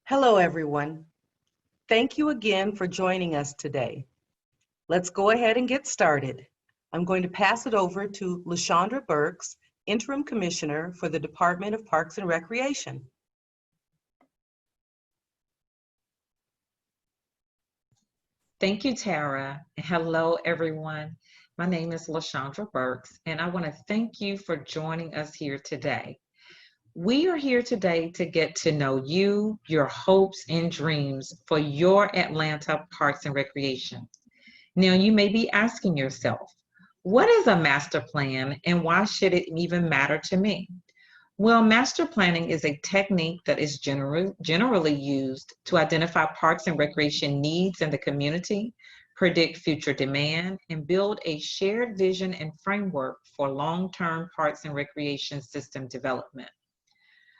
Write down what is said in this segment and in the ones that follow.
Hello, everyone. Thank you again for joining us today. Let's go ahead and get started. I'm going to pass it over to LaShondra Burks, Interim Commissioner for the Department of Parks and Recreation. Thank you, Tara. Hello, everyone. My name is LaShondra Burks, and I want to thank you for joining us here today. We are here today to get to know you, your hopes and dreams for your Atlanta Parks and Recreation. Now, you may be asking yourself, what is a master plan and why should it even matter to me? Well, master planning is a technique that is generally used to identify parks and recreation needs in the community, predict future demand, and build a shared vision and framework for long-term parks and recreation system development.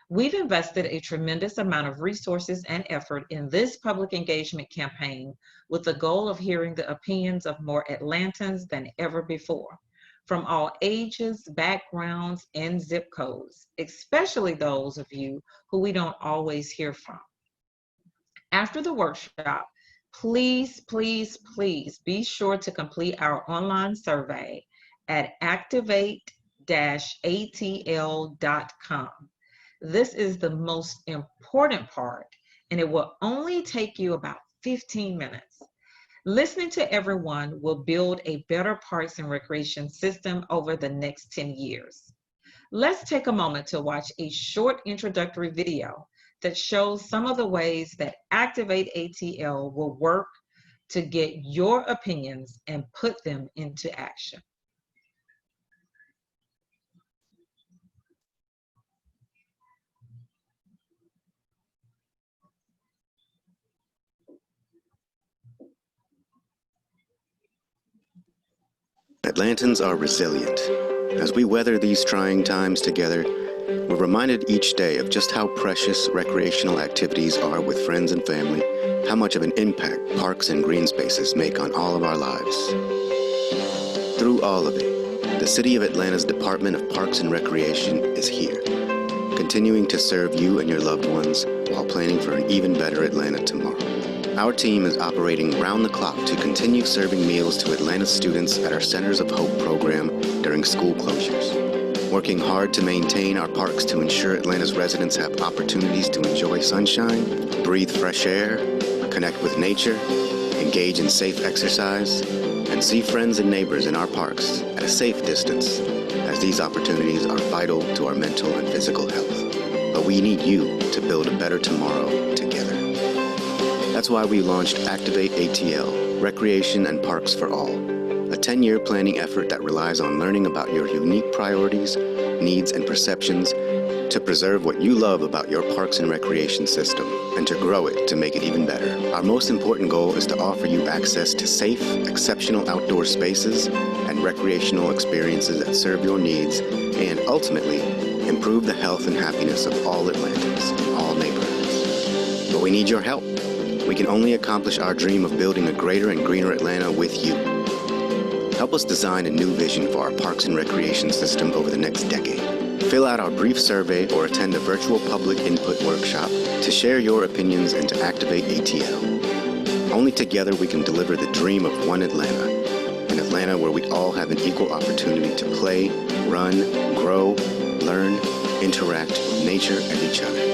We've invested a tremendous amount of resources and effort in this public engagement campaign with the goal of hearing the opinions of more Atlantans than ever before, from all ages, backgrounds, and zip codes, especially those of you who we don't always hear from. After the workshop, please be sure to complete our online survey at ActivateATL.com. This is the most important part, and it will only take you about 15 minutes. Listening to everyone will build a better parks and recreation system over the next 10 years. Let's take a moment to watch a short introductory video that shows some of the ways that ActivateATL will work to get your opinions and put them into action. Atlantans are resilient. As we weather these trying times together, we're reminded each day of just how precious recreational activities are with friends and family, how much of an impact parks and green spaces make on all of our lives. Through all of it, the City of Atlanta's Department of Parks and Recreation is here, continuing to serve you and your loved ones while planning for an even better Atlanta tomorrow. Our team is operating round the clock to continue serving meals to Atlanta students at our Centers of Hope program during school closures, working hard to maintain our parks to ensure Atlanta's residents have opportunities to enjoy sunshine, breathe fresh air, connect with nature, engage in safe exercise, and see friends and neighbors in our parks at a safe distance, as these opportunities are vital to our mental and physical health. But we need you to build a better tomorrow together. That's why we launched ActivateATL, Recreation and Parks for All, a 10-year planning effort that relies on learning about your unique priorities, needs, and perceptions to preserve what you love about your parks and recreation system and to grow it to make it even better. Our most important goal is to offer you access to safe, exceptional outdoor spaces and recreational experiences that serve your needs and, ultimately, improve the health and happiness of all Atlantans, all neighborhoods. But we need your help. We can only accomplish our dream of building a greater and greener Atlanta with you. Help us design a new vision for our parks and recreation system over the next decade. Fill out our brief survey or attend a virtual public input workshop to share your opinions and to activate ATL. Only together we can deliver the dream of one Atlanta, an Atlanta where we all have an equal opportunity to play, run, grow, learn, interact with nature and each other.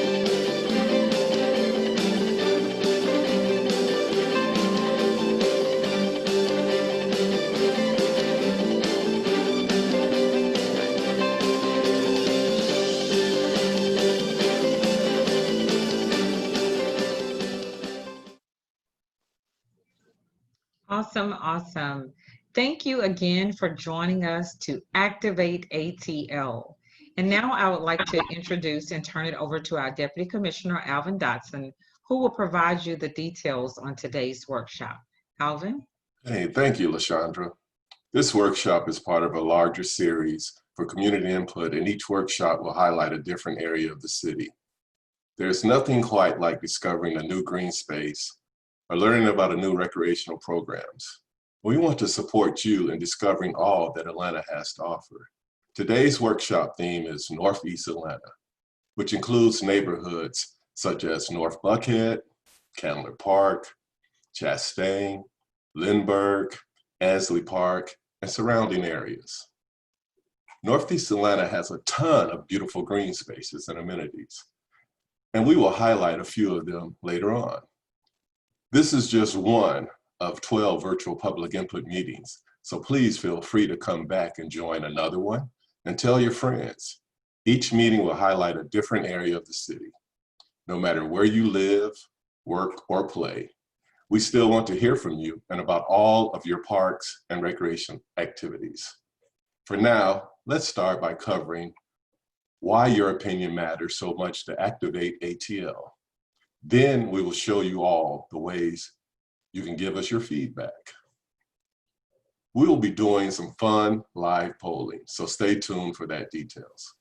Awesome. Thank you again for joining us to ActivateATL. And now I would like to introduce and turn it over to our Deputy Commissioner, Alvin Dotson, who will provide you the details on today's workshop. Alvin? Hey, thank you, LaShondra. This workshop is part of a larger series for community input, and each workshop will highlight a different area of the city. There's nothing quite like discovering a new green space or learning about a new recreational programs. We want to support you in discovering all that Atlanta has to offer. Today's workshop theme is Northeast Atlanta, which includes neighborhoods such as North Buckhead, Candler Park, Chastain, Lindbergh, Ansley Park, and surrounding areas. Northeast Atlanta has a ton of beautiful green spaces and amenities, and we will highlight a few of them later on. This is just one of 12 virtual public input meetings, so please feel free to come back and join another one and tell your friends. Each meeting will highlight a different area of the city. No matter where you live, work, or play, we still want to hear from you and about all of your parks and recreation activities. For now, let's start by covering why your opinion matters so much to ActivateATL. Then we will show you all the ways you can give us your feedback. We will be doing some fun live polling, so stay tuned for that details.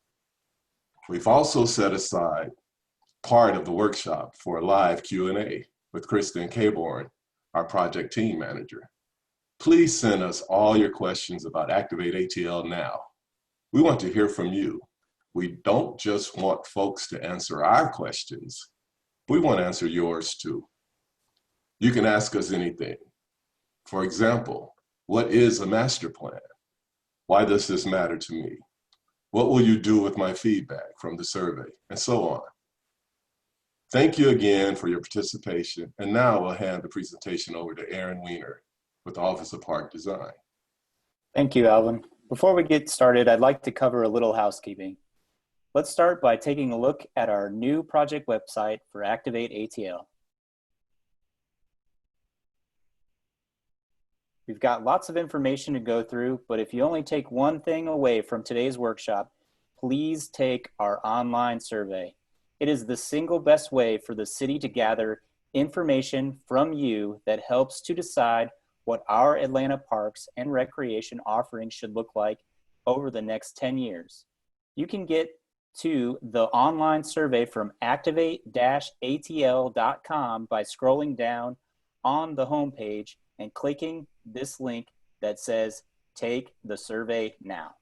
We've also set aside part of the workshop for a live Q&A with Kristen Caborn, our project team manager. Please send us all your questions about ActivateATL now. We want to hear from you. We don't just want folks to answer our questions. We want to answer yours too. You can ask us anything. For example, what is a master plan? Why does this matter to me? What will you do with my feedback from the survey? And so on. Thank you again for your participation. And now I'll hand the presentation over to Aaron Weiner with the Office of Park Design. Thank you, Alvin. Before we get started, I'd like to cover a little housekeeping. Let's start by taking a look at our new project website for ActivateATL. We've got lots of information to go through, but if you only take one thing away from today's workshop, please take our online survey. It is the single best way for the city to gather information from you that helps to decide what our Atlanta parks and recreation offerings should look like over the next 10 years. You can get to the online survey from ActivateATL.com by scrolling down on the homepage and clicking this link that says, "Take the survey now."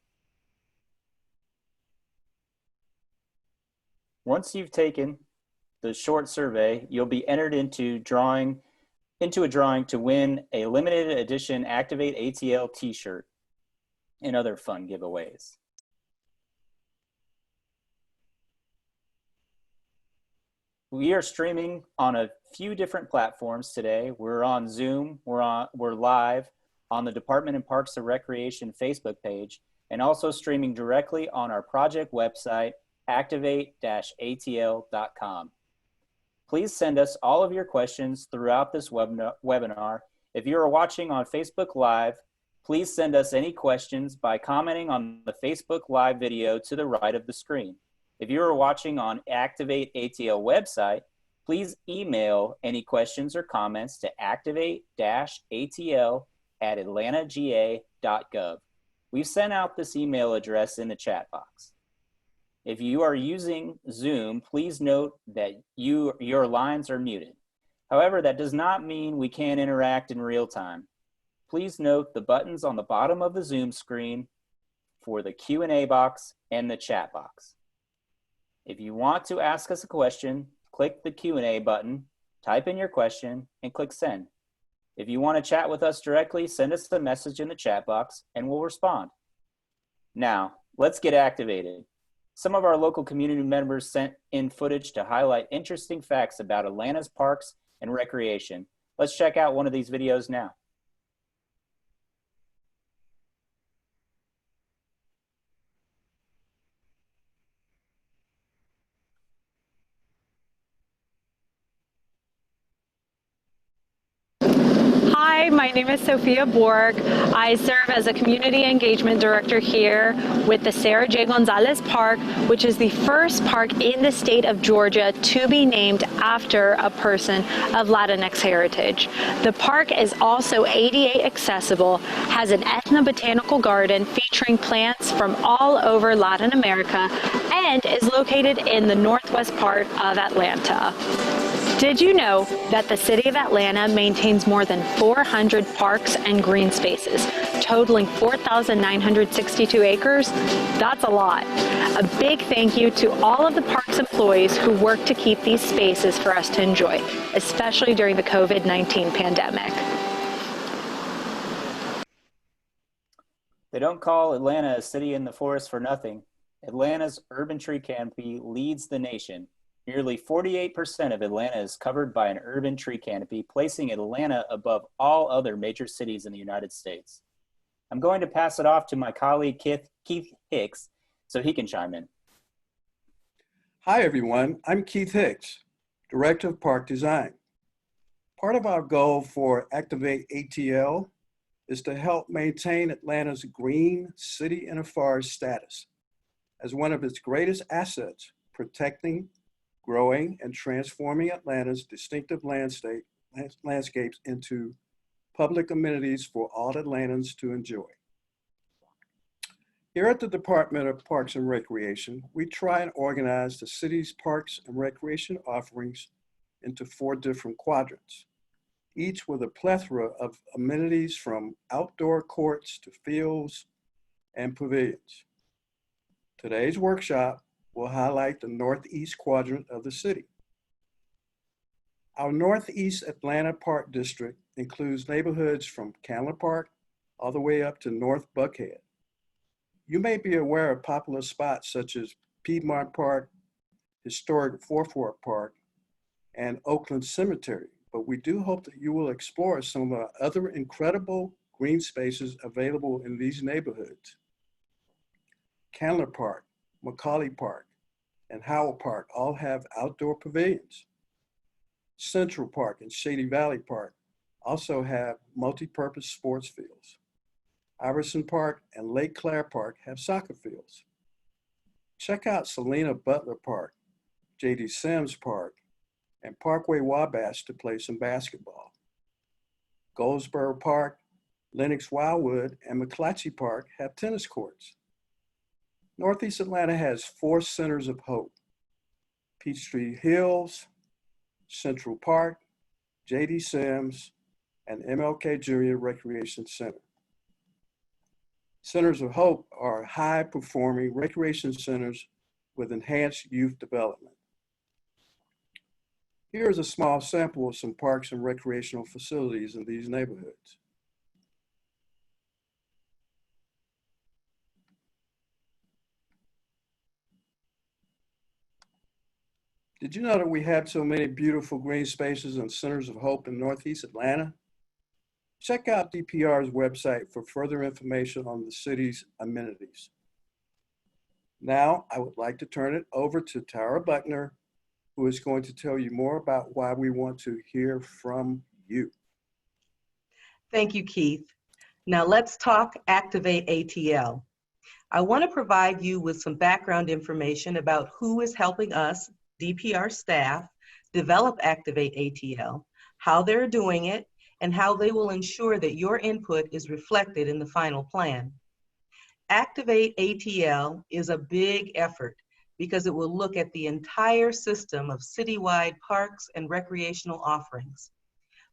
Once you've taken the short survey, you'll be entered into a drawing to win a limited edition ActivateATL t-shirt and other fun giveaways. We are streaming on a few different platforms today. We're on Zoom, we're live on the Department of Parks and Recreation Facebook page, and also streaming directly on our project website, ActivateATL.com. Please send us all of your questions throughout this webinar. If you are watching on Facebook Live, please send us any questions by commenting on the Facebook Live video to the right of the screen. If you are watching on ActivateATL website, please email any questions or comments to activate-atl@atlantaga.gov. We've sent out this email address in the chat box. If you are using Zoom, please note that your lines are muted. However, that does not mean we can't interact in real time. Please note the buttons on the bottom of the Zoom screen for the Q&A box and the chat box. If you want to ask us a question, click the Q&A button, type in your question, and click send. If you want to chat with us directly, send us the message in the chat box and we'll respond. Now, let's get activated. Some of our local community members sent in footage to highlight interesting facts about Atlanta's parks and recreation. Let's check out one of these videos now. Hi, my name is Sophia Borg. I serve as a Community Engagement Director here with the Sarah J. Gonzalez Park, which is the first park in the state of Georgia to be named after a person of Latinx heritage. The park is also ADA accessible, has an ethnobotanical garden featuring plants from all over Latin America, and is located in the northwest part of Atlanta. Did you know that the City of Atlanta maintains more than 400 parks and green spaces, totaling 4,962 acres. That's a lot. A big thank you to all of the parks employees who work to keep these spaces for us to enjoy, especially during the COVID-19 pandemic. They don't call Atlanta a city in the forest for nothing. Atlanta's urban tree canopy leads the nation. Nearly 48% of Atlanta is covered by an urban tree canopy, placing Atlanta above all other major cities in the United States. I'm going to pass it off to my colleague Keith Hicks so he can chime in. Hi everyone, I'm Keith Hicks, Director of Park Design. Part of our goal for ActivateATL is to help maintain Atlanta's green city in a forest status as one of its greatest assets, protecting, growing, and transforming Atlanta's distinctive landscapes into public amenities for all Atlantans to enjoy. Here at the Department of Parks and Recreation, we try and organize the city's parks and recreation offerings into 4 different quadrants, each with a plethora of amenities from outdoor courts to fields and pavilions. Today's workshop will highlight the northeast quadrant of the city. Our Northeast Atlanta Park District includes neighborhoods from Candler Park all the way up to North Buckhead. You may be aware of popular spots such as Piedmont Park, historic Fork Park, and Oakland Cemetery, but we do hope that you will explore some of our other incredible green spaces available in these neighborhoods. Candler Park, Macaulay Park, and Howell Park all have outdoor pavilions. Central Park and Shady Valley Park also have multi-purpose sports fields. Iverson Park and Lake Claire Park have soccer fields. Check out Selena Butler Park, J.D. Sims Park, and Parkway Wabash to play some basketball. Goldsboro Park, Lenox Wildwood, and McClatchy Park have tennis courts. Northeast Atlanta has 4 centers of hope: Peachtree Hills, Central Park, J.D. Sims, and MLK Jr. Recreation Center. Centers of Hope are high-performing recreation centers with enhanced youth development. Here is a small sample of some parks and recreational facilities in these neighborhoods. Did you know that we have so many beautiful green spaces and centers of hope in Northeast Atlanta? Check out DPR's website for further information on the city's amenities. Now, I would like to turn it over to Tara Buckner, who is going to tell you more about why we want to hear from you. Thank you, Keith. Now let's talk ActivateATL. I want to provide you with some background information about who is helping us, DPR staff, develop ActivateATL, how they're doing it, and how they will ensure that your input is reflected in the final plan. ActivateATL is a big effort because it will look at the entire system of citywide parks and recreational offerings.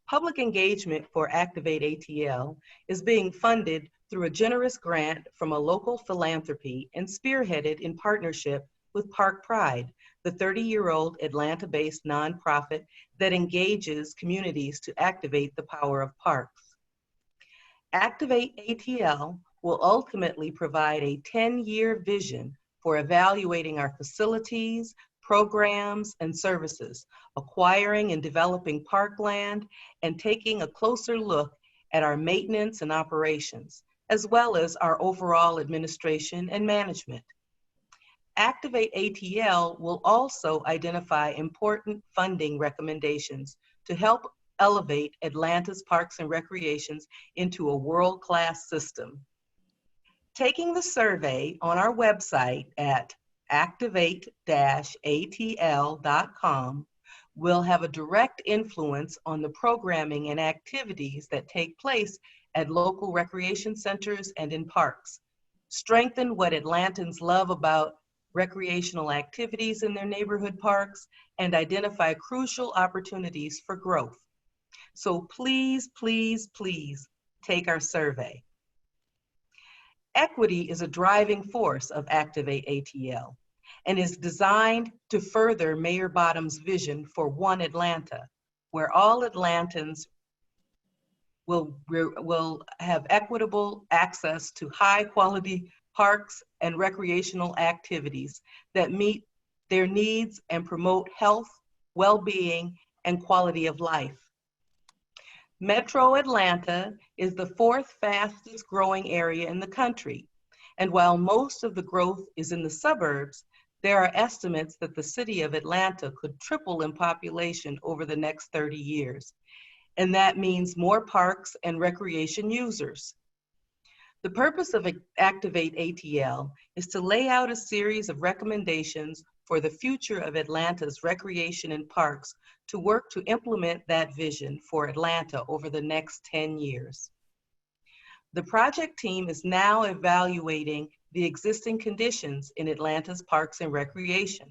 Public engagement for ActivateATL is being funded through a generous grant from a local philanthropy and spearheaded in partnership with Park Pride, the 30-year-old Atlanta-based nonprofit that engages communities to activate the power of parks. ActivateATL will ultimately provide a 10-year vision for evaluating our facilities, programs, and services, acquiring and developing parkland, and taking a closer look at our maintenance and operations, as well as our overall administration and management. ActivateATL will also identify important funding recommendations to help elevate Atlanta's parks and recreations into a world-class system. Taking the survey on our website at ActivateATL.com will have a direct influence on the programming and activities that take place at local recreation centers and in parks. Strengthen what Atlantans love about recreational activities in their neighborhood parks, and identify crucial opportunities for growth. So please, please, please take our survey. Equity is a driving force of ActivateATL and is designed to further Mayor Bottom's vision for One Atlanta, where all Atlantans will have equitable access to high-quality parks and recreational activities that meet their needs and promote health, well-being, and quality of life. Metro Atlanta is the fourth fastest growing area in the country, and while most of the growth is in the suburbs, there are estimates that the city of Atlanta could triple in population over the next 30 years, and that means more parks and recreation users. The purpose of ActivateATL is to lay out a series of recommendations for the future of Atlanta's recreation and parks to work to implement that vision for Atlanta over the next 10 years. The project team is now evaluating the existing conditions in Atlanta's parks and recreation,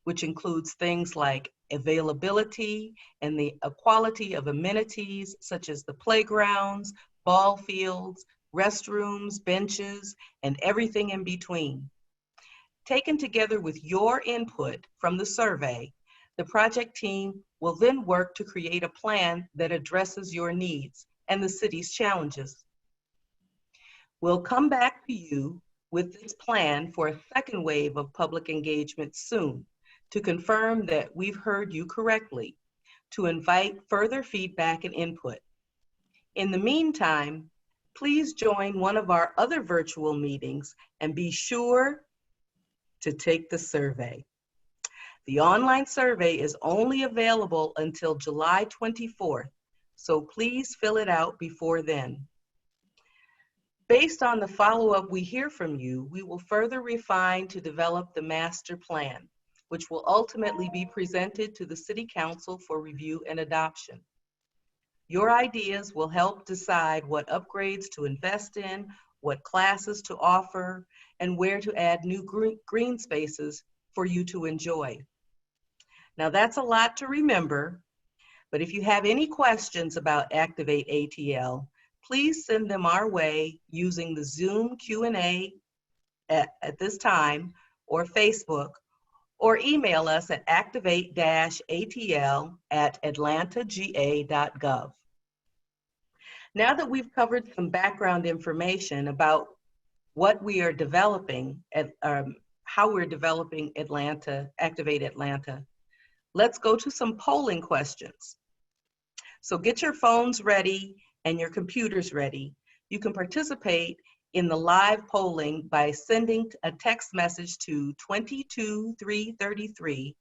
which includes things like availability and the quality of amenities such as the playgrounds, ball fields, restrooms, benches, and everything in between. Taken together with your input from the survey, the project team will then work to create a plan that addresses your needs and the city's challenges. We'll come back to you with this plan for a second wave of public engagement soon to confirm that we've heard you correctly, to invite further feedback and input. In the meantime, please join one of our other virtual meetings and be sure to take the survey. The online survey is only available until July 24th, so please fill it out before then. Based on the follow-up we hear from you, we will further refine to develop the master plan, which will ultimately be presented to the City Council for review and adoption. Your ideas will help decide what upgrades to invest in, what classes to offer, and where to add new green spaces for you to enjoy. Now that's a lot to remember, but if you have any questions about ActivateATL, please send them our way using the Zoom Q&A at this time, or Facebook, or email us at activate-atl@atlantagA.gov. Now that we've covered some background information about what we are developing, how we're developing Activate Atlanta, let's go to some polling questions. So get your phones ready and your computers ready. You can participate in the live polling by sending a text message to 22333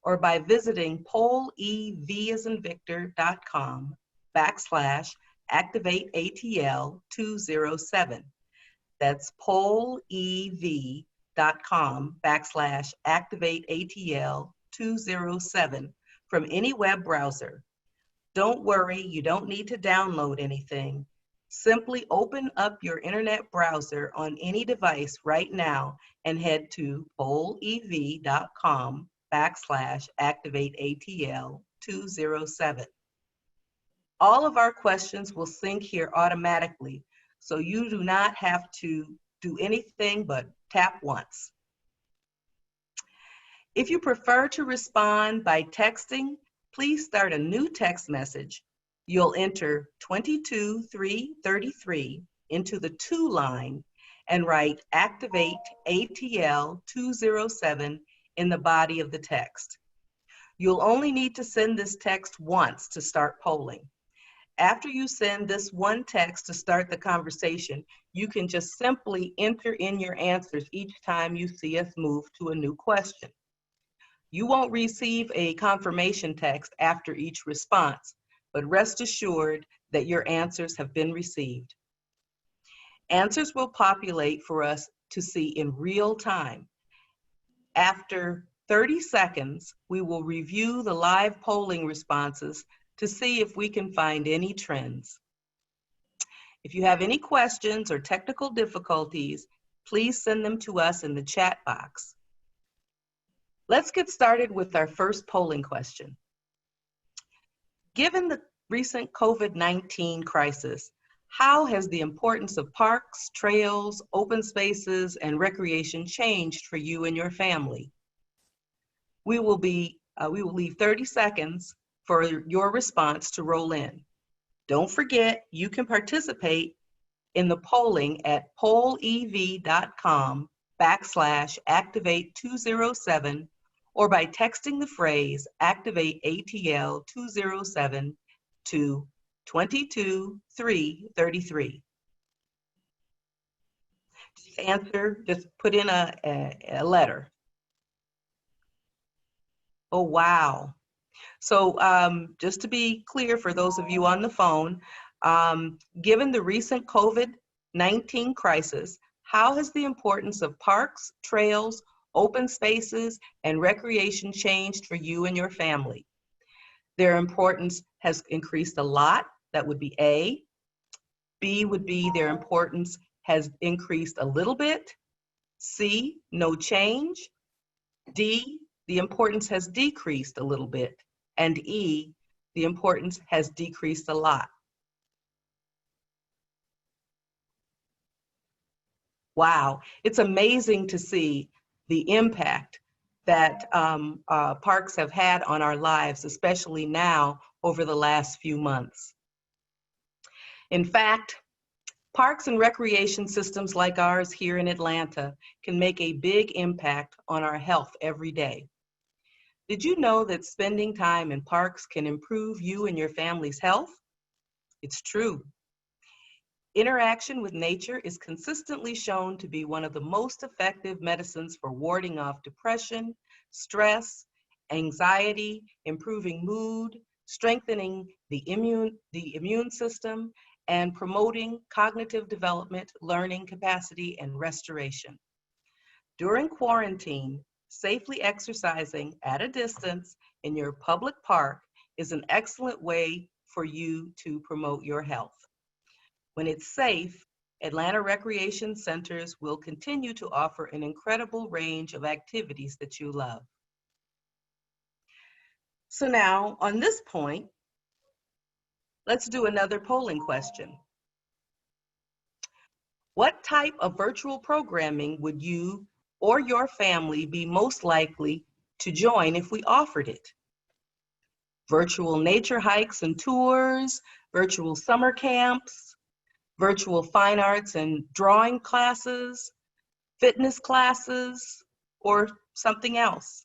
or by visiting pollev.com/ActivateATL207. That's pollev.com/ActivateATL207 from any web browser. Don't worry, you don't need to download anything. Simply open up your internet browser on any device right now and head to pollev.com/ActivateATL207. All of our questions will sync here automatically, so you do not have to do anything but tap once. If you prefer to respond by texting, please start a new text message. You'll enter 22333 into the to line and write ActivateATL207 in the body of the text. You'll only need to send this text once to start polling. After you send this one text to start the conversation, you can just simply enter in your answers each time you see us move to a new question. You won't receive a confirmation text after each response, but rest assured that your answers have been received. Answers will populate for us to see in real time. After 30 seconds, we will review the live polling responses to see if we can find any trends. If you have any questions or technical difficulties, please send them to us in the chat box. Let's get started with our first polling question. Given the recent COVID-19 crisis, How has the importance of parks, trails, open spaces, and recreation changed for you and your family? We will leave 30 seconds for your response to roll in. Don't forget, you can participate in the polling at pollev.com/activate207 or by texting the phrase ActivateATL 207 to 22333. Just answer, just put in a letter. Oh, wow. So just to be clear for those of you on the phone, given the recent COVID-19 crisis, how has the importance of parks, trails, open spaces, and recreation changed for you and your family? Their importance has increased a lot. That would be A. B would be their importance has increased a little bit. C, no change. D, the importance has decreased a little bit. And E, the importance has decreased a lot. Wow, it's amazing to see the impact that parks have had on our lives, especially now over the last few months. In fact, parks and recreation systems like ours here in Atlanta can make a big impact on our health every day. Did you know that spending time in parks can improve you and your family's health? It's true. Interaction with nature is consistently shown to be one of the most effective medicines for warding off depression, stress, anxiety, improving mood, strengthening the immune system, and promoting cognitive development, learning capacity, and restoration. During quarantine, safely exercising at a distance in your public park is an excellent way for you to promote your health. When it's safe, Atlanta Recreation Centers will continue to offer an incredible range of activities that you love. So now, on this point, let's do another polling question. What type of virtual programming would you or your family be most likely to join if we offered it? Virtual nature hikes and tours, virtual summer camps, virtual fine arts and drawing classes, fitness classes, or something else?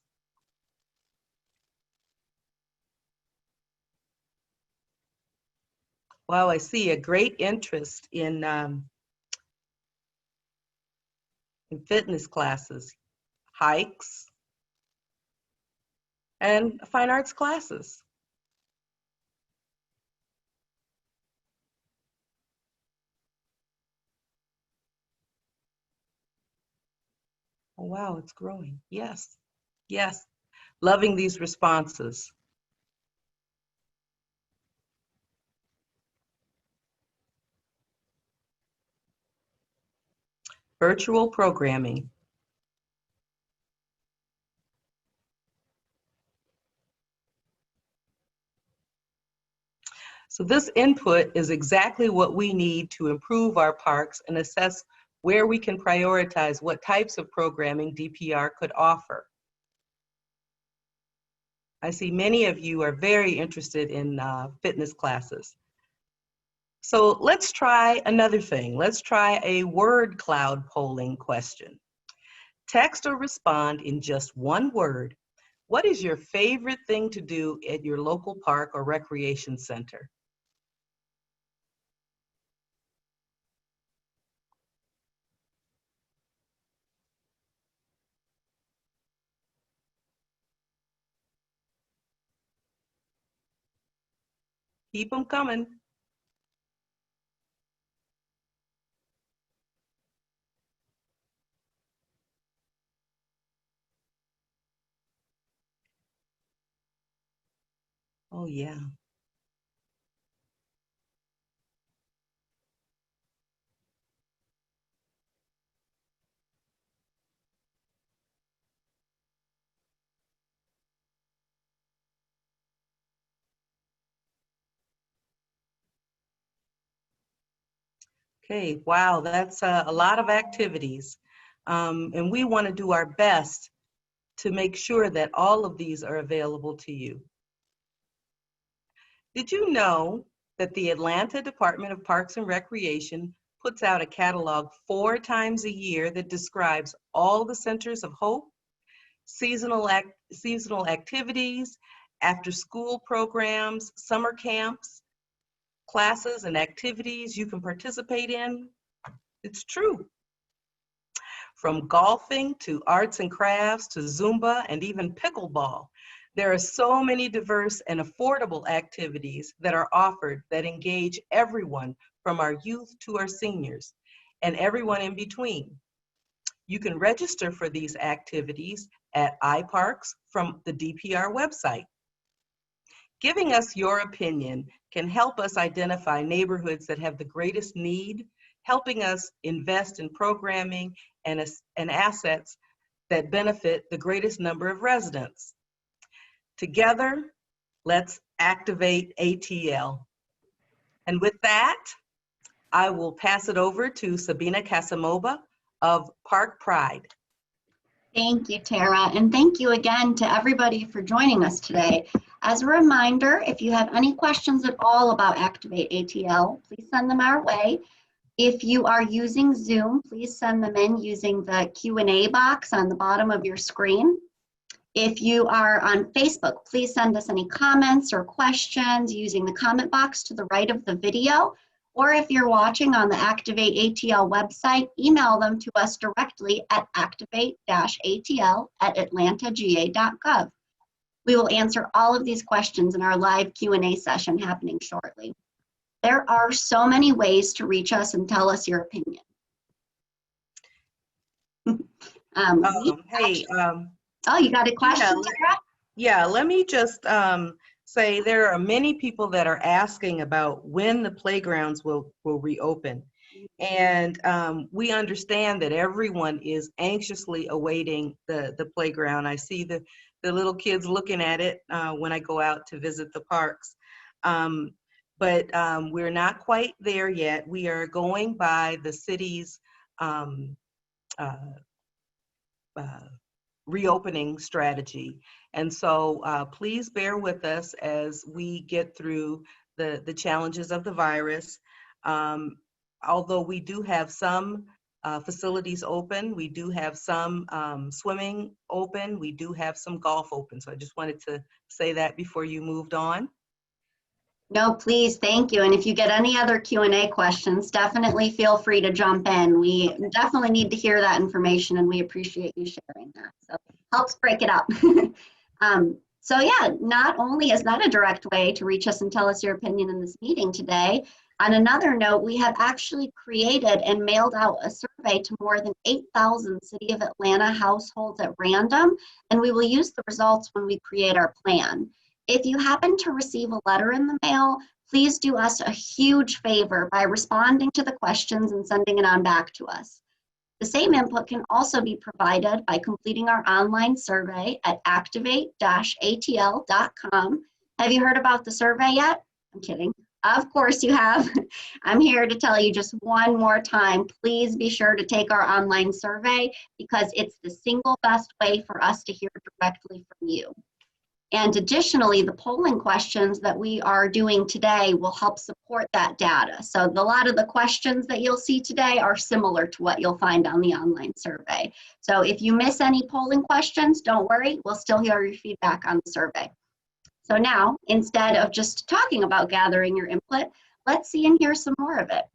Wow, I see a great interest in fitness classes, hikes, and fine arts classes. Oh, wow, it's growing. Yes, yes. Loving these responses. Virtual programming. So this input is exactly what we need to improve our parks and assess where we can prioritize what types of programming DPR could offer. I see many of you are very interested in fitness classes. So let's try another thing. Let's try a word cloud polling question. Text or respond in just one word. What is your favorite thing to do at your local park or recreation center? Keep them coming. Oh, yeah. Okay, wow, that's a lot of activities. And we want to do our best to make sure that all of these are available to you. Did you know that the Atlanta Department of Parks and Recreation puts out a catalog 4 times a year that describes all the centers of hope, seasonal activities, after-school programs, summer camps, classes and activities you can participate in? It's true. From golfing to arts and crafts to Zumba and even pickleball, there are so many diverse and affordable activities that are offered that engage everyone from our youth to our seniors and everyone in between. You can register for these activities at iParks from the DPR website. Giving us your opinion can help us identify neighborhoods that have the greatest need, helping us invest in programming and assets that benefit the greatest number of residents. Together, let's activate ATL. And with that, I will pass it over to Sabina Casamova of Park Pride. Thank you, Tara, and thank you again to everybody for joining us today. As a reminder, if you have any questions at all about ActivateATL, please send them our way. If you are using Zoom, please send them in using the Q&A box on the bottom of your screen. If you are on Facebook, please send us any comments or questions using the comment box to the right of the video. Or if you're watching on the ActivateATL website, email them to us directly at activate-atl@atlantagA.gov. We will answer all of these questions in our live Q&A session happening shortly. There are so many ways to reach us and tell us your opinion. Oh, you got a question, Tara? Yeah, let me just say there are many people that are asking about when the playgrounds will reopen. And we understand that everyone is anxiously awaiting the playground. I see the little kids looking at it when I go out to visit the parks. But we're not quite there yet. We are going by the city's reopening strategy. And so please bear with us as we get through the challenges of the virus. Although we do have some facilities open, we do have some swimming open, we do have some golf open. So I just wanted to say that before you moved on. No, please, thank you. And if you get any other Q&A questions, definitely feel free to jump in. We definitely need to hear that information and we appreciate you sharing that. So helps break it up. So yeah, not only is that a direct way to reach us and tell us your opinion in this meeting today, on another note, we have actually created and mailed out a survey to more than 8,000 City of Atlanta households at random, and we will use the results when we create our plan. If you happen to receive a letter in the mail, please do us a huge favor by responding to the questions and sending it on back to us. The same input can also be provided by completing our online survey at activate-atl.com. Have you heard about the survey yet? I'm kidding. Of course you have. I'm here to tell you just one more time, please be sure to take our online survey because it's the single best way for us to hear directly from you. And additionally, the polling questions that we are doing today will help support that data. So a lot of the questions that you'll see today are similar to what you'll find on the online survey. So if you miss any polling questions, don't worry, we'll still hear your feedback on the survey. So now, instead of just talking about gathering your input, let's see and hear some more of it.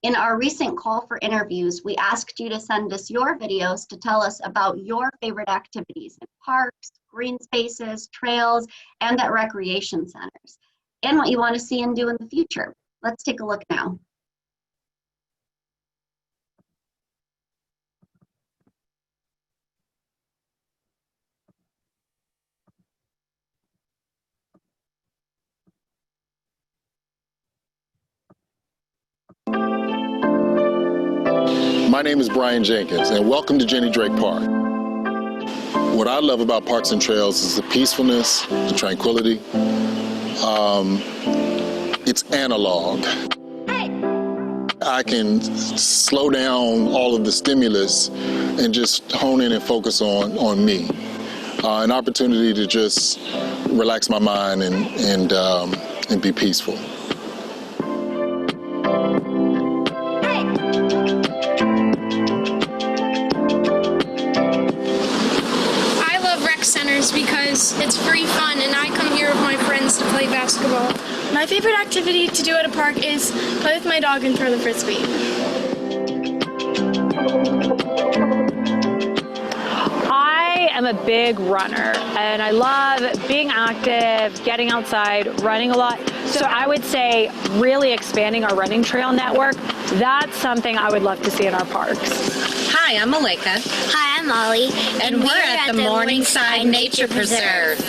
In our recent call for interviews, we asked you to send us your videos to tell us about your favorite activities in parks, green spaces, trails, and at recreation centers, and what you want to see and do in the future. Let's take a look now. My name is Brian Jenkins, and welcome to Jenny Drake Park. What I love about Parks and Trails is the peacefulness, the tranquility. It's analog. I can slow down all of the stimulus and just hone in and focus on me. An opportunity to just relax my mind and be peaceful. Because it's free fun and I come here with my friends to play basketball. My favorite activity to do at a park is play with my dog and throw the frisbee. I am a big runner and I love being active, getting outside, running a lot. So I would say really expanding our running trail network. That's something I would love to see in our parks. Hi, I'm Malika. Hi, I'm Molly. And we're at the Morningside Nature Preserve.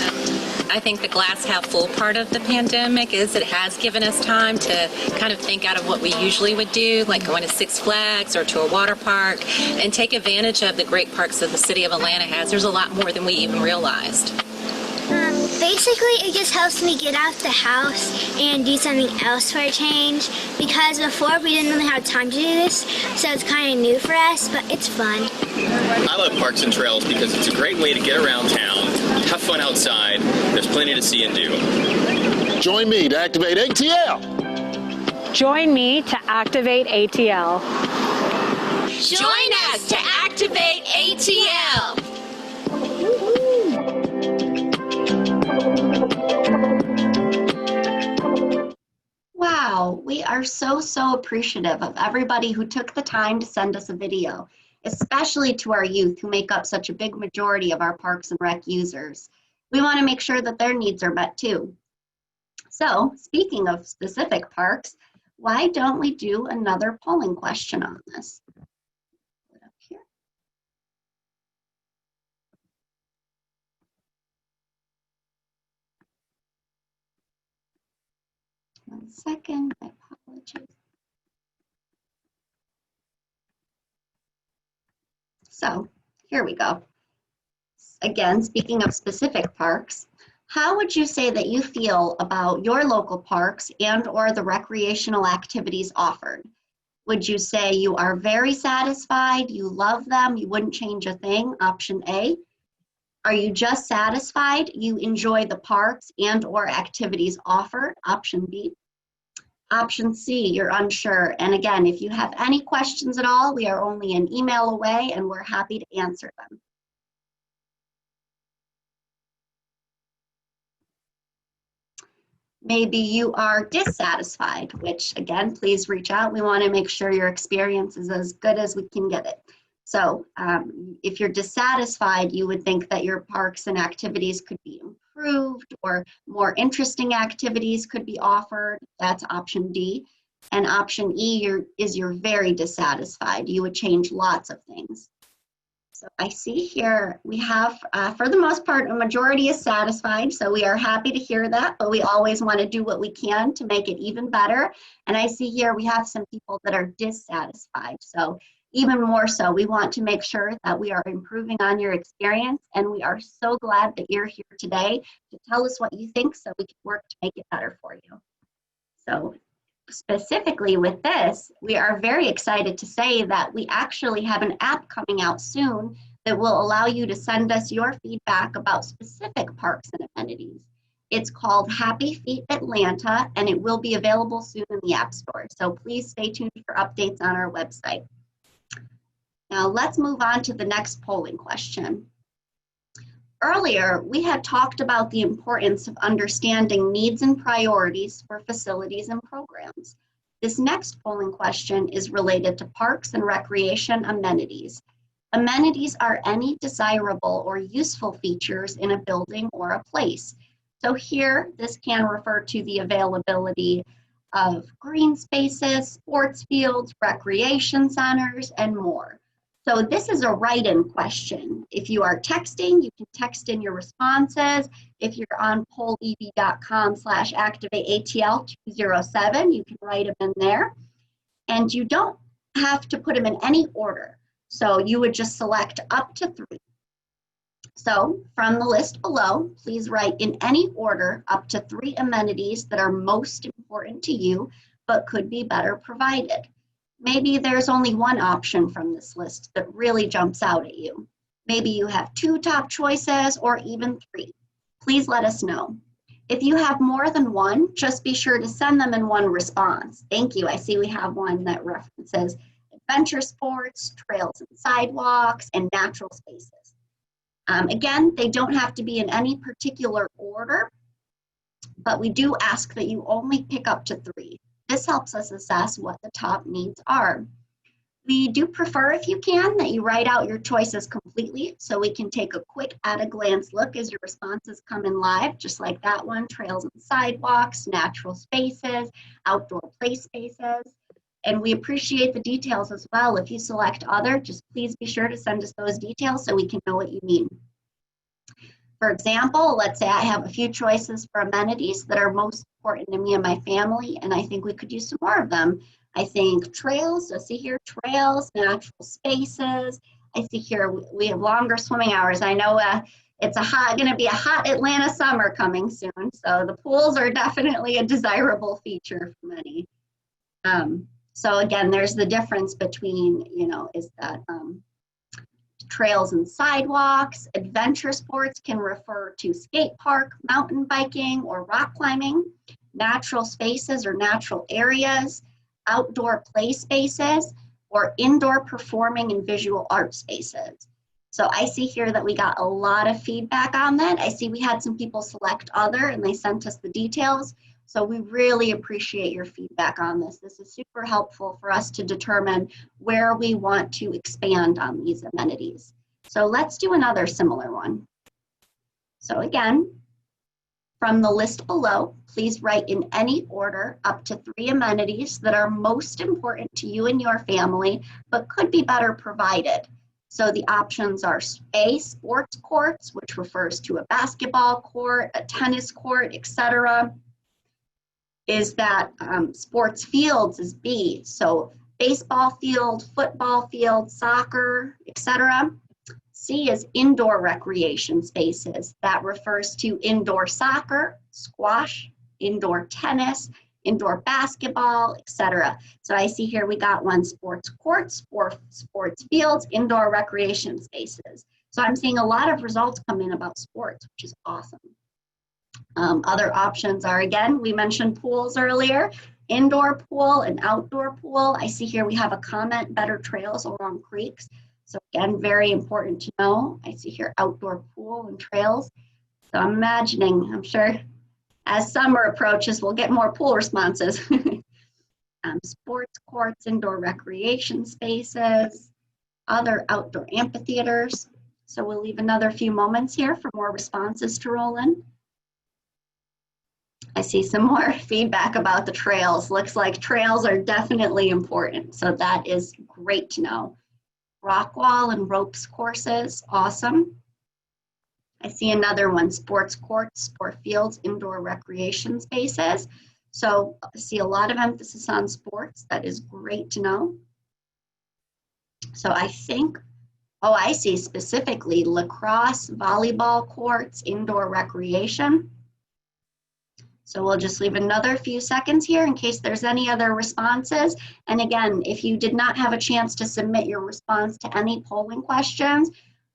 I think the glass half full part of the pandemic is it has given us time to kind of think out of what we usually would do, like going to Six Flags or to a water park, and take advantage of the great parks that the city of Atlanta has. There's a lot more than we even realized. Basically, it just helps me get out the house and do something else for a change, because before we didn't really have time to do this, so it's kind of new for us, but it's fun. I love parks and trails because it's a great way to get around town, have fun outside. There's plenty to see and do. Join me to activate ATL. Join me to activate ATL. Join us to activate ATL. Wow, we are so appreciative of everybody who took the time to send us a video, especially to our youth who make up such a big majority of our Parks and Rec users. We want to make sure that their needs are met too. So, speaking of specific parks, why don't we do another polling question on this? Put it up here. One second, my apologies. So here we go. Again, speaking of specific parks, how would you say that you feel about your local parks and or the recreational activities offered? Would you say you are very satisfied, you love them, you wouldn't change a thing, option A? Are you just satisfied, you enjoy the parks and or activities offered, option B? Option C, you're unsure. And again, if you have any questions at all, we are only an email away and we're happy to answer them. Maybe you are dissatisfied, which again, please reach out. We want to make sure your experience is as good as we can get it. So if you're dissatisfied, you would think that your parks and activities could be improved or more interesting activities could be offered. That's option D. And option E you're very dissatisfied. You would change lots of things. So I see here we have, for the most part, a majority is satisfied. So we are happy to hear that, but we always want to do what we can to make it even better. And I see here we have some people that are dissatisfied. So even more so, we want to make sure that we are improving on your experience, and we are so glad that you're here today to tell us what you think so we can work to make it better for you. So specifically with this, we are very excited to say that we actually have an app coming out soon that will allow you to send us your feedback about specific parks and amenities. It's called Happy Feet Atlanta, and it will be available soon in the App Store. So please stay tuned for updates on our website. Now let's move on to the next polling question. Earlier, we had talked about the importance of understanding needs and priorities for facilities and programs. This next polling question is related to parks and recreation amenities. Amenities are any desirable or useful features in a building or a place. So here, this can refer to the availability of green spaces, sports fields, recreation centers, and more. So this is a write-in question. If you are texting, you can text in your responses. If you're on pollev.com/activateatl207, you can write them in there. And you don't have to put them in any order. So you would just select up to 3. So from the list below, please write in any order up to 3 amenities that are most important to you, but could be better provided. Maybe there's only one option from this list that really jumps out at you. Maybe you have 2 top choices or even 3. Please let us know. If you have more than one, just be sure to send them in one response. Thank you. I see we have one that references adventure sports, trails and sidewalks, and natural spaces. Again, they don't have to be in any particular order, but we do ask that you only pick up to 3. This helps us assess what the top needs are. We do prefer, if you can, that you write out your choices completely so we can take a quick at-a-glance look as your responses come in live, just like that one, trails and sidewalks, natural spaces, outdoor play spaces. And we appreciate the details as well. If you select other, just please be sure to send us those details so we can know what you mean. For example, let's say I have a few choices for amenities that are most important to me and my family, and I think we could use some more of them. I think trails, so see here, trails, natural spaces. I see here we have longer swimming hours. I know it's going to be a hot Atlanta summer coming soon, so the pools are definitely a desirable feature for many. So again, there's the difference between, is that trails and sidewalks. Adventure sports can refer to skate park, mountain biking, or rock climbing. Natural spaces or natural areas, outdoor play spaces, or indoor performing and visual art spaces. So I see here that we got a lot of feedback on that. I see we had some people select other and they sent us the details. So we really appreciate your feedback on this. This is super helpful for us to determine where we want to expand on these amenities. So let's do another similar one. So again, from the list below, please write in any order up to 3 amenities that are most important to you and your family, but could be better provided. So the options are A, sports courts, which refers to a basketball court, a tennis court, etc. Is that sports fields is B, so baseball field, football field, soccer, etc. C is indoor recreation spaces. That refers to indoor soccer, squash, indoor tennis, indoor basketball, etc. So I see here we got one sports courts, sports fields, indoor recreation spaces. So I'm seeing a lot of results come in about sports, which is awesome. Other options are, again, we mentioned pools earlier, indoor pool and outdoor pool. I see here we have a comment, better trails along creeks. So again, very important to know. I see here outdoor pool and trails. So I'm imagining, I'm sure as summer approaches, we'll get more pool responses. Sports courts, indoor recreation spaces, other outdoor amphitheaters. So we'll leave another few moments here for more responses to roll in. I see some more feedback about the trails. Looks like trails are definitely important. So that is great to know. Rock wall and ropes courses, awesome. I see another one, sports courts, sport fields, indoor recreation spaces. So I see a lot of emphasis on sports. That is great to know. So I think, oh, I see specifically lacrosse, volleyball courts, indoor recreation. So we'll just leave another few seconds here in case there's any other responses. And again, if you did not have a chance to submit your response to any polling questions,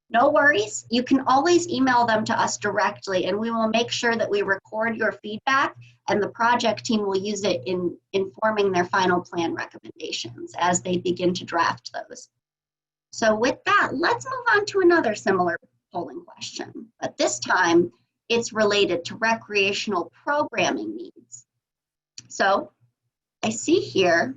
no worries. You can always email them to us directly and we will make sure that we record your feedback and the project team will use it in informing their final plan recommendations as they begin to draft those. So with that, let's move on to another similar polling question, but this time it's related to recreational programming needs. So I see here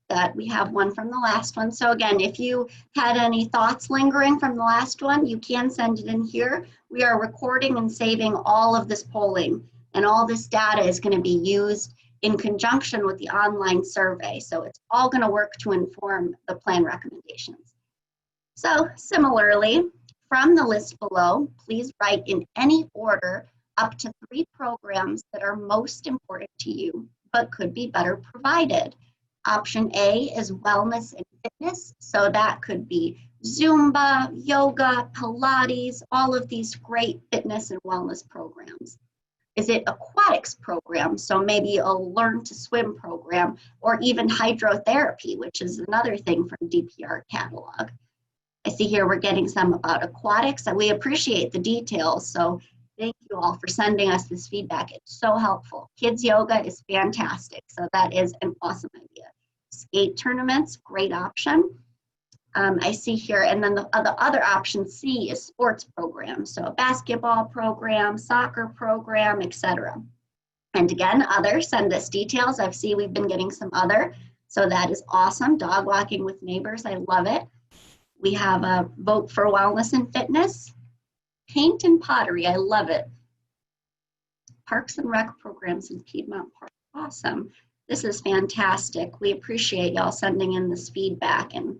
that we have one from the last one. So again, if you had any thoughts lingering from the last one, you can send it in here. We are recording and saving all of this polling, and all this data is going to be used in conjunction with the online survey. So it's all going to work to inform the plan recommendations. So similarly, from the list below, please write in any order up to 3 programs that are most important to you, but could be better provided. Option A is wellness and fitness. So that could be Zumba, yoga, Pilates, all of these great fitness and wellness programs. Is it aquatics program? So maybe a learn to swim program, or even hydrotherapy, which is another thing from DPR catalog. I see here we're getting some about aquatics, and we appreciate the details. So thank you all for sending us this feedback. It's so helpful. Kids yoga is fantastic. So that is an awesome idea. Skate tournaments, great option. I see here, and then the other option C is sports programs. So a basketball program, soccer program, etc. And again, other, send us details. I see we've been getting some other. So that is awesome. Dog walking with neighbors, I love it. We have a vote for wellness and fitness. Paint and pottery, I love it. Parks and rec programs in Piedmont Park, awesome. This is fantastic. We appreciate y'all sending in this feedback, and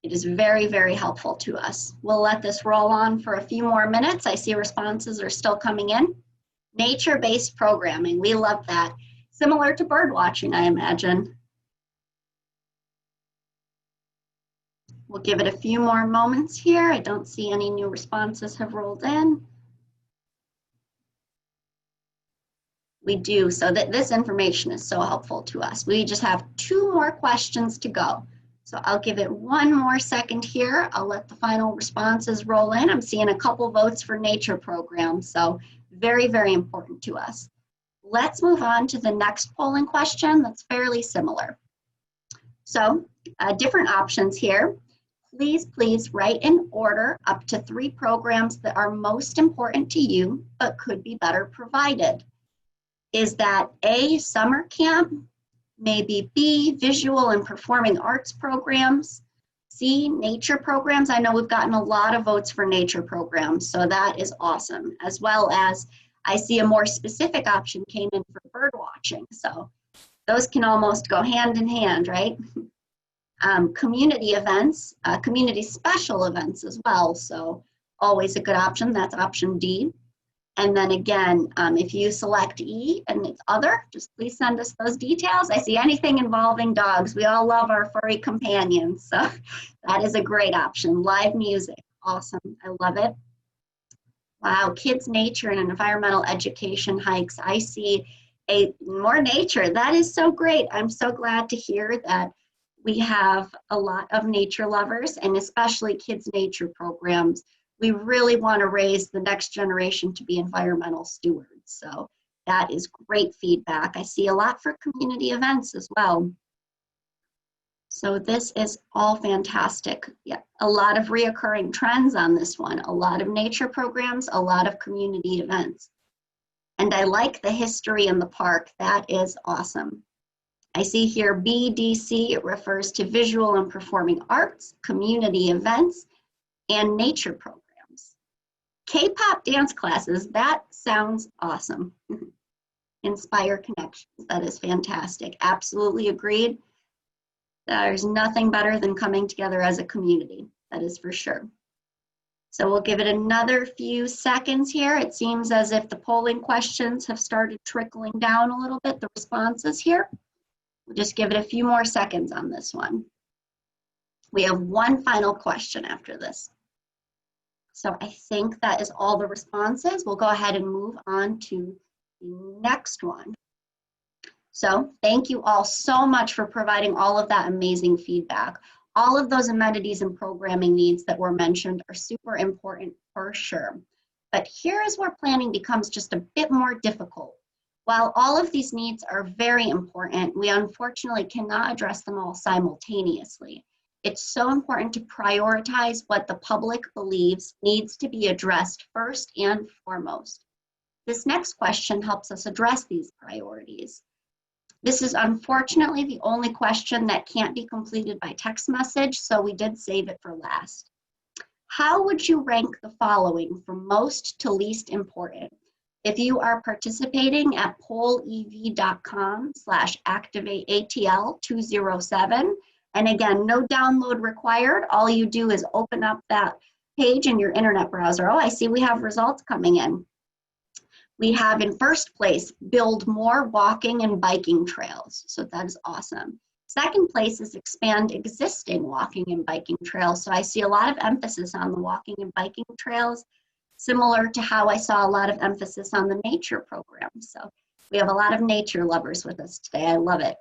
it is very, very helpful to us. We'll let this roll on for a few more minutes. I see responses are still coming in. Nature-based programming, we love that. Similar to bird watching, I imagine. We'll give it a few more moments here. I don't see any new responses have rolled in. We do, so that this information is so helpful to us. We just have 2 more questions to go. So I'll give it 1 more second here. I'll let the final responses roll in. I'm seeing a couple votes for nature programs, so very, very important to us. Let's move on to the next polling question that's fairly similar. So different options here. Please write in order up to 3 programs that are most important to you, but could be better provided. Is that A, summer camp? Maybe B, visual and performing arts programs? C, nature programs? I know we've gotten a lot of votes for nature programs, so that is awesome. As well as, I see a more specific option came in for bird watching, so those can almost go hand in hand, right? Community events, community special events as well, so always a good option. That's option D. And then again, if you select E and it's other, just please send us those details. I see anything involving dogs. We all love our furry companions, so that is a great option. Live music, awesome, I love it. Wow, kids, nature, and environmental education hikes. I see more nature. That is so great. I'm so glad to hear that we have a lot of nature lovers, and especially kids' nature programs. We really want to raise the next generation to be environmental stewards. So that is great feedback. I see a lot for community events as well. So this is all fantastic. Yeah, a lot of reoccurring trends on this one. A lot of nature programs, a lot of community events. And I like the history in the park. That is awesome. I see here BDC, it refers to visual and performing arts, community events, and nature programs. K-pop dance classes, that sounds awesome. Inspire connections, that is fantastic. Absolutely agreed. There's nothing better than coming together as a community, that is for sure. So we'll give it another few seconds here. It seems as if the polling questions have started trickling down a little bit, the responses here. We'll just give it a few more seconds on this one. We have 1 final question after this. So I think that is all the responses. We'll go ahead and move on to the next one. So thank you all so much for providing all of that amazing feedback. All of those amenities and programming needs that were mentioned are super important for sure. But here is where planning becomes just a bit more difficult. While all of these needs are very important, we unfortunately cannot address them all simultaneously. It's so important to prioritize what the public believes needs to be addressed first and foremost. This next question helps us address these priorities. This is unfortunately the only question that can't be completed by text message, so we did save it for last. How would you rank the following from most to least important? If you are participating at pollev.com/ActivateATL207, and again, no download required. All you do is open up that page in your internet browser. Oh, I see we have results coming in. We have in first place, build more walking and biking trails. So that is awesome. Second place is expand existing walking and biking trails. So I see a lot of emphasis on the walking and biking trails. similar to how I saw a lot of emphasis on the nature program. So we have a lot of nature lovers with us today. I love it.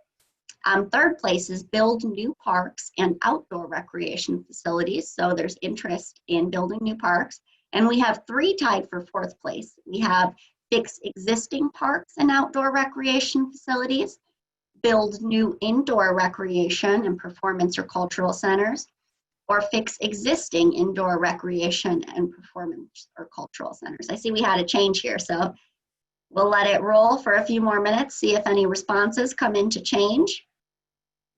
Third place is build new parks and outdoor recreation facilities. So there's interest in building new parks. And we have 3 tied for 4th place. We have fix existing parks and outdoor recreation facilities, build new indoor recreation and performance or cultural centers, or fix existing indoor recreation and performance or cultural centers. I see we had a change here, so we'll let it roll for a few more minutes, see if any responses come in to change.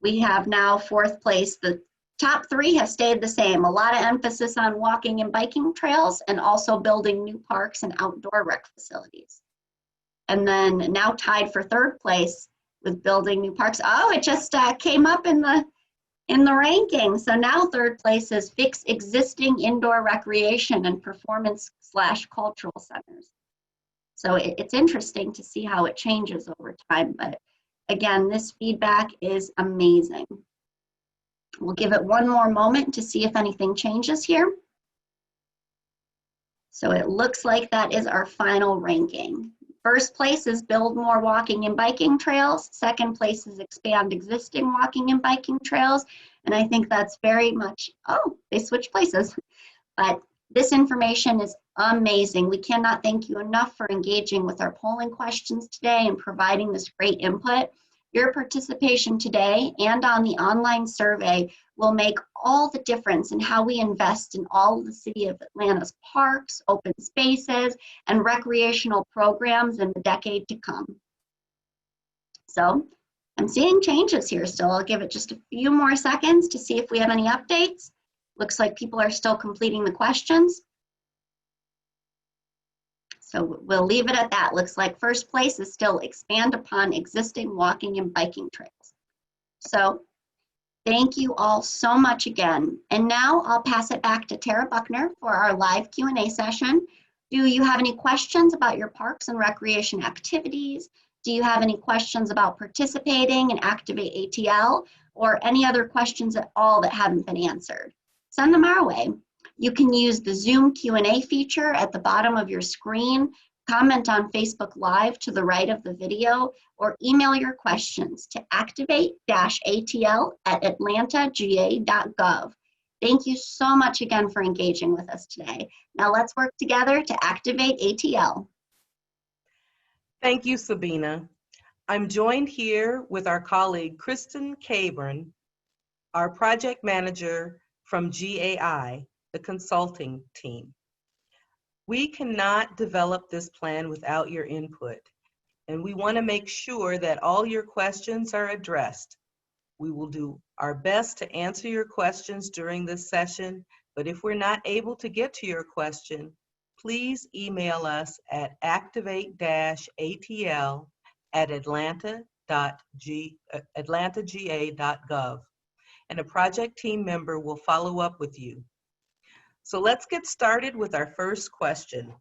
We have now 4th place. The top 3 have stayed the same. A lot of emphasis on walking and biking trails and also building new parks and outdoor rec facilities. And then now tied for 3rd place with building new parks. Oh, it just came up in the ranking. So now 3rd place is fix existing indoor recreation and performance/cultural centers. So it's interesting to see how it changes over time. But again, this feedback is amazing. We'll give it one more moment to see if anything changes here. So it looks like that is our final ranking. 1st place is build more walking and biking trails. 2nd place is expand existing walking and biking trails. And I think that's very much, oh, they switched places. But this information is amazing. We cannot thank you enough for engaging with our polling questions today and providing this great input. Your participation today and on the online survey will make all the difference in how we invest in all of the City of Atlanta's parks, open spaces, and recreational programs in the decade to come. So I'm seeing changes here still. I'll give it just a few more seconds to see if we have any updates. Looks like people are still completing the questions. So we'll leave it at that. Looks like 1st place is still expand upon existing walking and biking trails. So thank you all so much again. And now I'll pass it back to Tara Buckner for our live Q&A session. Do you have any questions about your parks and recreation activities? Do you have any questions about participating in ActivateATL or any other questions at all that haven't been answered? Send them our way. You can use the Zoom Q&A feature at the bottom of your screen, comment on Facebook Live to the right of the video, or email your questions to activate-atl@atlantagA.gov. Thank you so much again for engaging with us today. Now let's work together to activate ATL. Thank you, Sabina. I'm joined here with our colleague, Kristen Caburn, our project manager from GAI, the consulting team. We cannot develop this plan without your input, and we want to make sure that all your questions are addressed. We will do our best to answer your questions during this session, but if we're not able to get to your question, please email us at activate-atl@atlantagA.gov, and a project team member will follow up with you. So let's get started with our first question.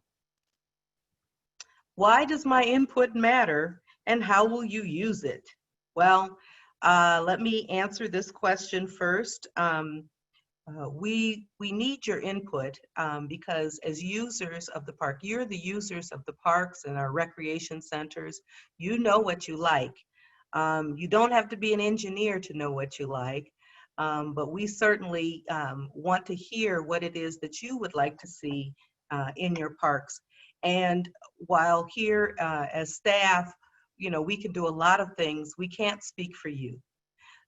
Why does my input matter, and how will you use it? Well, let me answer this question first. We need your input because as users of the park, you're the users of the parks and our recreation centers. You know what you like. You don't have to be an engineer to know what you like. But we certainly want to hear what it is that you would like to see in your parks. And while here as staff, you know, we can do a lot of things, we can't speak for you.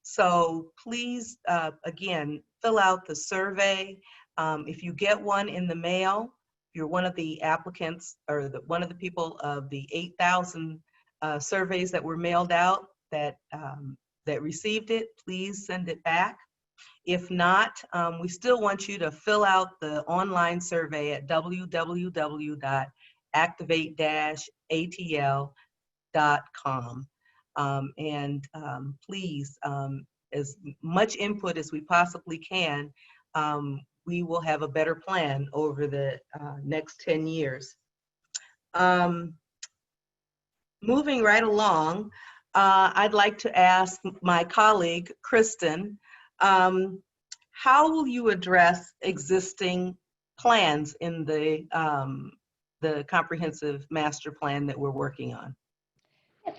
So please, again, fill out the survey. If you get one in the mail, if you're one of the applicants or one of the people of the 8,000 surveys that were mailed out that received it, please send it back. If not, we still want you to fill out the online survey at www.activate-atl.com. Please, as much input as we possibly can, we will have a better plan over the next 10 years. Moving right along, I'd like to ask my colleague, Kristen, how will you address existing plans in the comprehensive master plan that we're working on?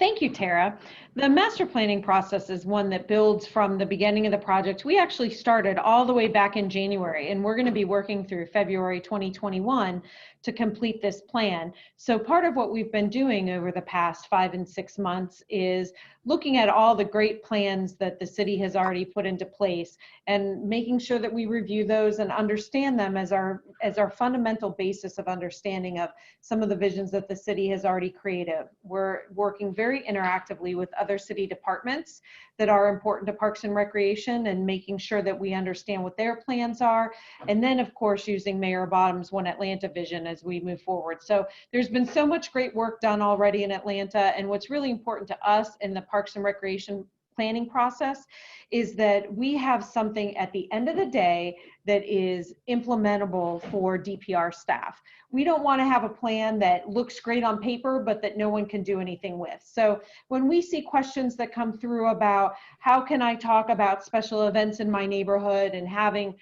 Thank you, Tara. The master planning process is one that builds from the beginning of the project. We actually started all the way back in January, and we're going to be working through February 2021 to complete this plan. So part of what we've been doing over the past 5 and 6 months is looking at all the great plans that the city has already put into place and making sure that we review those and understand them as our fundamental basis of understanding of some of the visions that the city has already created. We're working very interactively with other city departments that are important to Parks and Recreation and making sure that we understand what their plans are. And then, of course, using Mayor Bottom's One Atlanta vision as we move forward. So there's been so much great work done already in Atlanta. And what's really important to us in the Parks and Recreation planning process is that we have something at the end of the day that is implementable for DPR staff. We don't want to have a plan that looks great on paper, but that no one can do anything with. So when we see questions that come through about how can I talk about special events in my neighborhood and having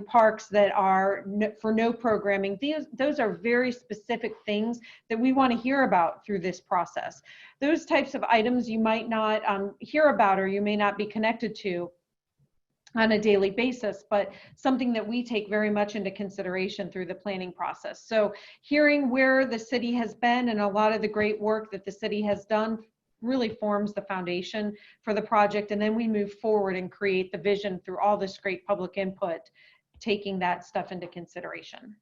parks that are for no programming, those are very specific things that we want to hear about through this process. Those types of items you might not hear about or you may not be connected to on a daily basis, but something that we take very much into consideration through the planning process. So hearing where the city has been and a lot of the great work that the city has done really forms the foundation for the project. And then we move forward and create the vision through all this great public input, taking that stuff into consideration.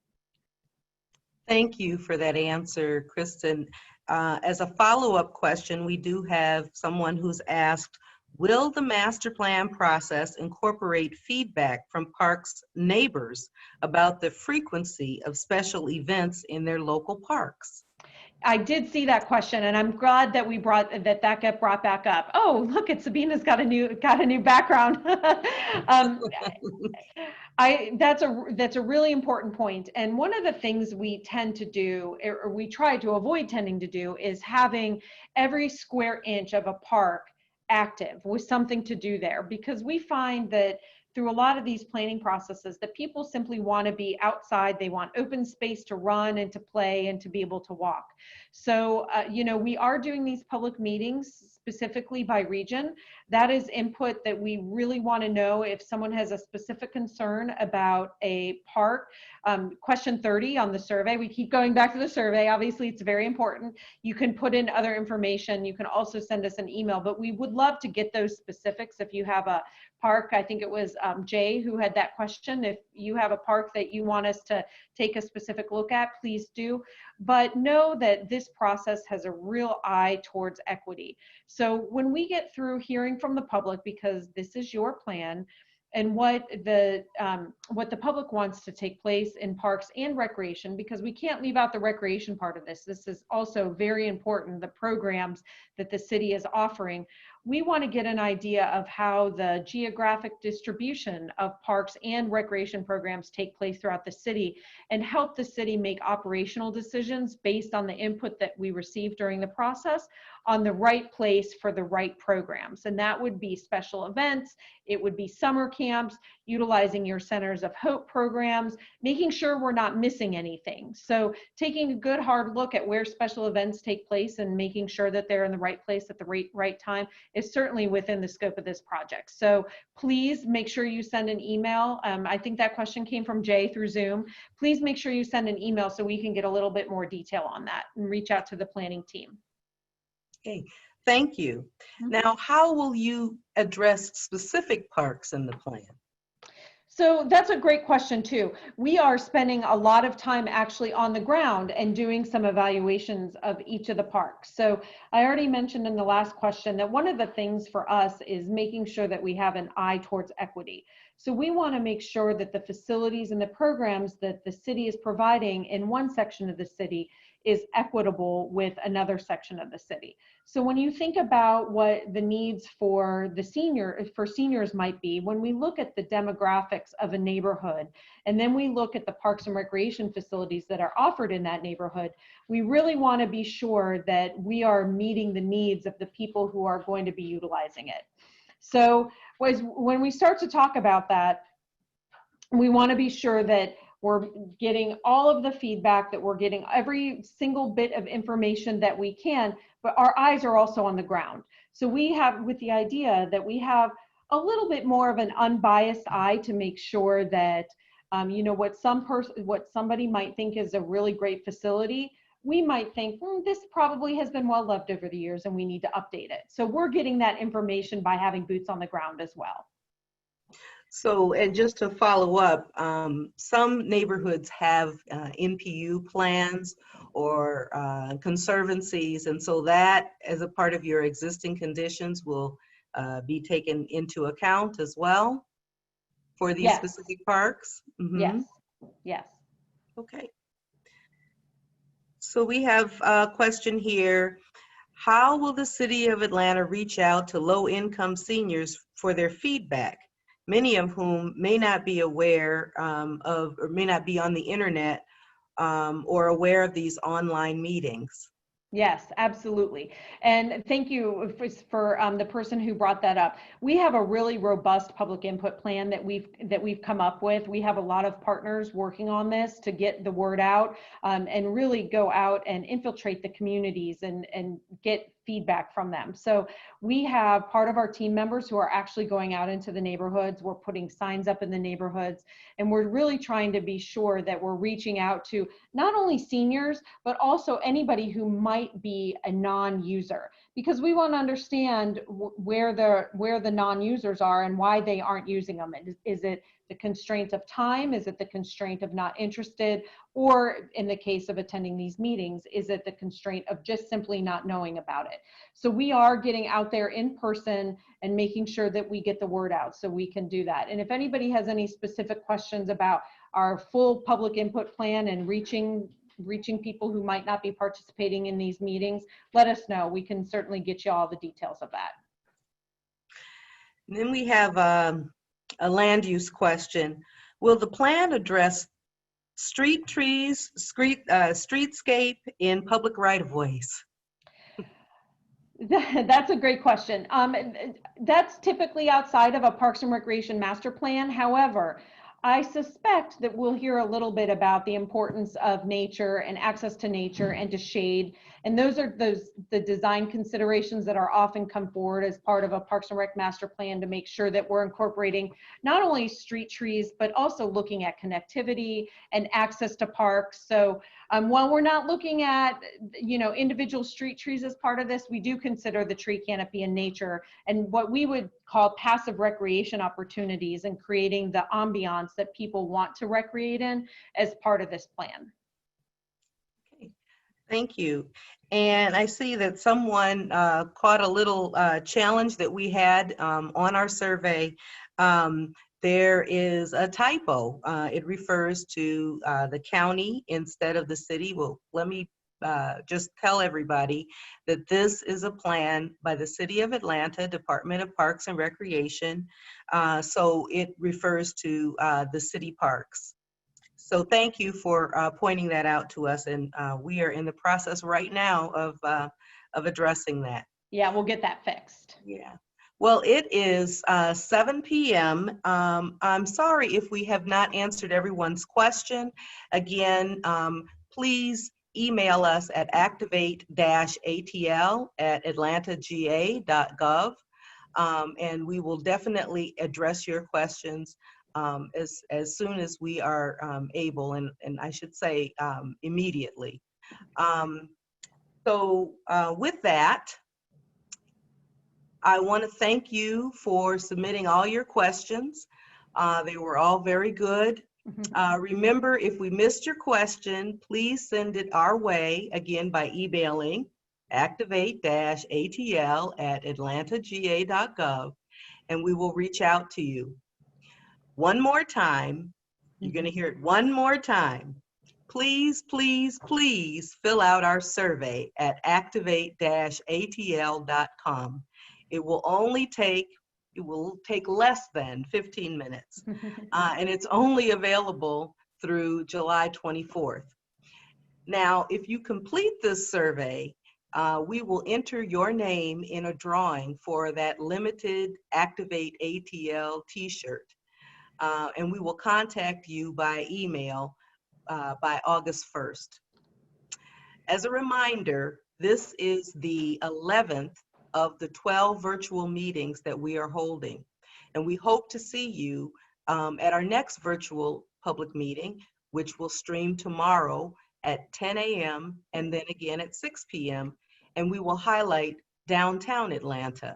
Thank you for that answer, Kristen. As a follow-up question, we do have someone who's asked, will the master plan process incorporate feedback from parks neighbors about the frequency of special events in their local parks? I did see that question, and I'm glad that we that got brought back up. Oh, look at Sabina's got a new background. That's a really important point. And one of the things we tend to do, or we try to avoid tending to do, is having every square inch of a park active with something to do there, because we find that through a lot of these planning processes that people simply want to be outside. They want open space to run and to play and to be able to walk. So, we are doing these public meetings specifically by region. That is input that we really want to know if someone has a specific concern about a park. Question 30 on the survey, we keep going back to the survey. Obviously, it's very important. You can put in other information. You can also send us an email, but we would love to get those specifics. If you have a park, I think it was Jay who had that question. If you have a park that you want us to take a specific look at, please do. But know that this process has a real eye towards equity. So when we get through hearing from the public, because this is your plan, and what the public wants to take place in parks and recreation, because we can't leave out the recreation part of this. This is also very important, the programs that the city is offering. We want to get an idea of how the geographic distribution of parks and recreation programs take place throughout the city and help the city make operational decisions based on the input that we receive during the process on the right place for the right programs. And that would be special events, it would be summer camps, utilizing your Centers of Hope programs, making sure we're not missing anything. So taking a good hard look at where special events take place and making sure that they're in the right place at the right time is certainly within the scope of this project. So please make sure you send an email. I think that question came from Jay through Zoom. Please make sure you send an email so we can get a little bit more detail on that and reach out to the planning team. Okay, thank you. Now, how will you address specific parks in the plan? So that's a great question too. We are spending a lot of time actually on the ground and doing some evaluations of each of the parks. So I already mentioned in the last question that one of the things for us is making sure that we have an eye towards equity. So we want to make sure that the facilities and the programs that the city is providing in one section of the city is equitable with another section of the city. So when you think about what the needs for seniors might be, when we look at the demographics of a neighborhood, and then we look at the parks and recreation facilities that are offered in that neighborhood, we really want to be sure that we are meeting the needs of the people who are going to be utilizing it. So when we start to talk about that, we want to be sure that We're getting all of the feedback, that we're getting every single bit of information that we can, but our eyes are also on the ground. So we have, with the idea that we have a little bit more of an unbiased eye to make sure that, you know, what somebody might think is a really great facility, we might think, this probably has been well loved over the years and we need to update it. So we're getting that information by having boots on the ground as well. So, and just to follow up, some neighborhoods have NPU plans or conservancies, and so that, as a part of your existing conditions, will be taken into account as well for these specific parks? Mm-hmm. Yes, yes. Okay. So we have a question here. How will the City of Atlanta reach out to low-income seniors for their feedback, many of whom may not be aware of, or may not be on the internet or aware of these online meetings? Yes, absolutely. And thank you for the person who brought that up. We have a really robust public input plan that we've come up with. We have a lot of partners working on this to get the word out and really go out and infiltrate the communities and get feedback from them. So we have part of our team members who are actually going out into the neighborhoods. We're putting signs up in the neighborhoods, and we're really trying to be sure that we're reaching out to not only seniors, but also anybody who might be a non-user, because we want to understand where the non-users are and why they aren't using them. Is it the constraint of time? Is it the constraint of not interested? Or in the case of attending these meetings, is it the constraint of just simply not knowing about it? So we are getting out there in person and making sure that we get the word out so we can do that. And if anybody has any specific questions about our full public input plan and reaching people who might not be participating in these meetings, let us know. We can certainly get you all the details of that. And then we have a land use question. Will the plan address street trees, streetscape in public right-of-ways? That's a great question. That's typically outside of a Parks and Recreation master plan. However, I suspect that we'll hear a little bit about the importance of nature and access to nature and to shade. And those are the design considerations that are often come forward as part of a Parks and Rec master plan to make sure that we're incorporating not only street trees, but also looking at connectivity and access to parks. So while we're not looking at, you know, individual street trees as part of this, we do consider the tree canopy in nature and what we would call passive recreation opportunities and creating the ambiance that people want to recreate in as part of this plan. Okay, thank you. And I see that someone caught a little challenge that we had on our survey. There is a typo. It refers to the county instead of the city. Well, let me just tell everybody that this is a plan by the City of Atlanta, Department of Parks and Recreation. So it refers to the city parks. So thank you for pointing that out to us. And we are in the process right now of addressing that. Yeah, we'll get that fixed. Yeah. Well, it is 7 p.m. I'm sorry if we have not answered everyone's question. Again, please email us at activate-atl@atlantagA.gov, and we will definitely address your questions as soon as we are able, and I should say immediately. So with that, I want to thank you for submitting all your questions. They were all very good. Remember, if we missed your question, please send it our way, again, by emailing activate-atl@atlantagA.gov, and we will reach out to you. One more time, you're going to hear it one more time. Please, please, please fill out our survey at activate-atl.com. It will take less than 15 minutes, and it's only available through July 24th. Now, if you complete this survey, we will enter your name in a drawing for that limited ActivateATL t-shirt. and we will contact you by email by August 1st. As a reminder, this is the 11th of the 12 virtual meetings that we are holding, and we hope to see you at our next virtual public meeting, which will stream tomorrow at 10 a.m. and then again at 6 p.m., and we will highlight downtown Atlanta.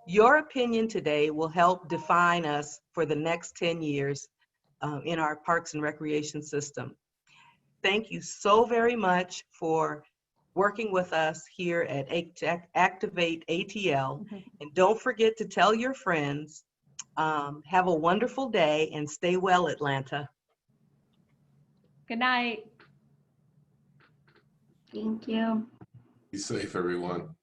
Your opinion today will help define us for the next 10 years in our Parks and Recreation system. Thank you so very much for working with us here at ActivateATL. And don't forget to tell your friends. Have a wonderful day and stay well, Atlanta. Good night. Thank you. Be safe, everyone.